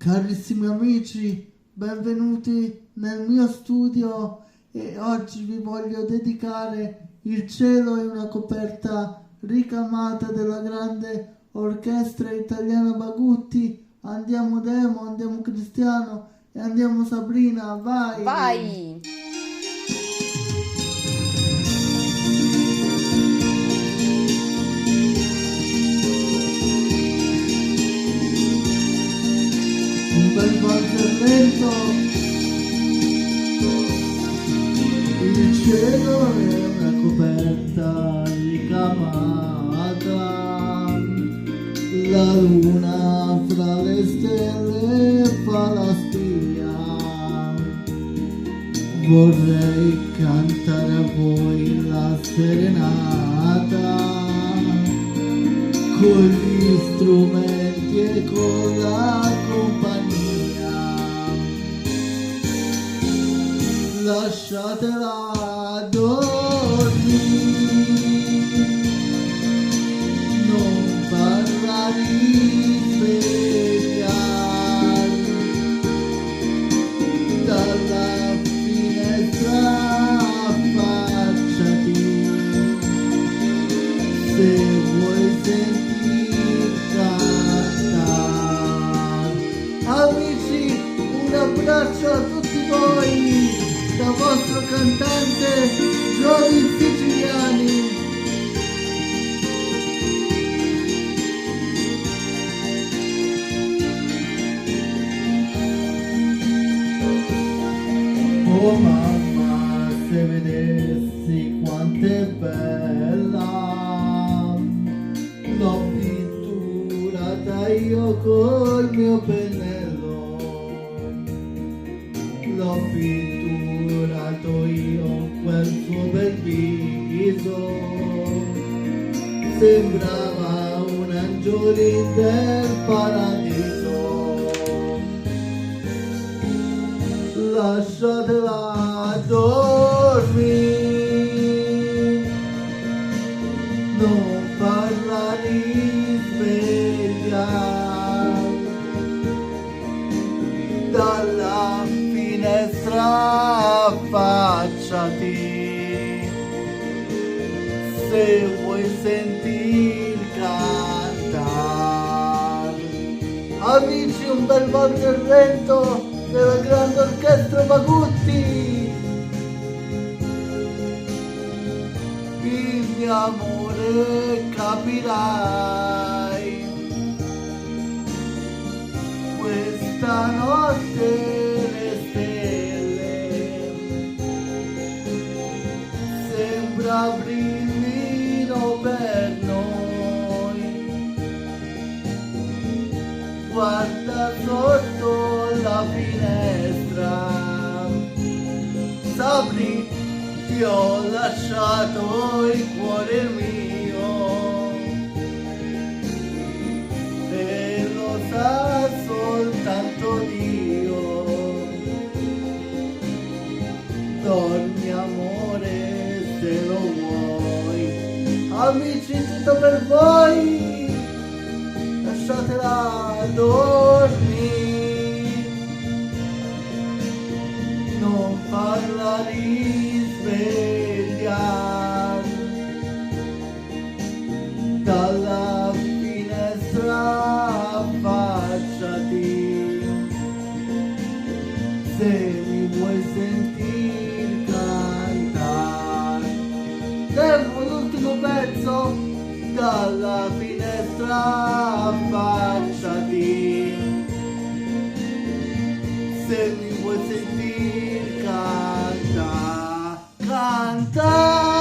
Carissimi amici, benvenuti nel mio studio e oggi vi voglio dedicare Il cielo è una coperta ricamata della grande orchestra italiana Bagutti. Andiamo Demo, andiamo Cristiano e andiamo Sabrina, vai! Vai! Un bel valzer lento, il cielo è una coperta ricamata, la luna fra le stelle fa la spia. Vorrei cantare a voi la serenata con gli strumenti e con la compagnia. Lasciatela dormire, non parla di sveglia, dalla finestra affacciati, se vuoi sentir cantare. Amici, un abbraccio a tutti voi da vostro cantante Giovanni Siciliani. Oh mamma, se vedessi quanto è bella, l'ho pitturata io col mio pennello, l'ho pitturato io quel suo bel viso, sembrava un angiolino del paradiso. Lasciatela dormire, non parla di sveglia, dalla finestra affacciati, se vuoi sentir cantare. Amici, un bel valzer lento della grande orchestra Bagutti. Il mio amore capirai, questa notte le stelle sembra brillino per noi. Guarda sotto la finestra, Sabri, ti ho lasciato il cuore mio e lo sa soltanto Dio. Dormi amore se lo vuoi. Amici, tutto per voi, lasciatela dormire, non parla di sveglia, dalla finestra affacciati, se mi vuoi sentir cantare. Devo l'ultimo pezzo, dalla finestra affacciati, se mi vuoi sentir canta, canta.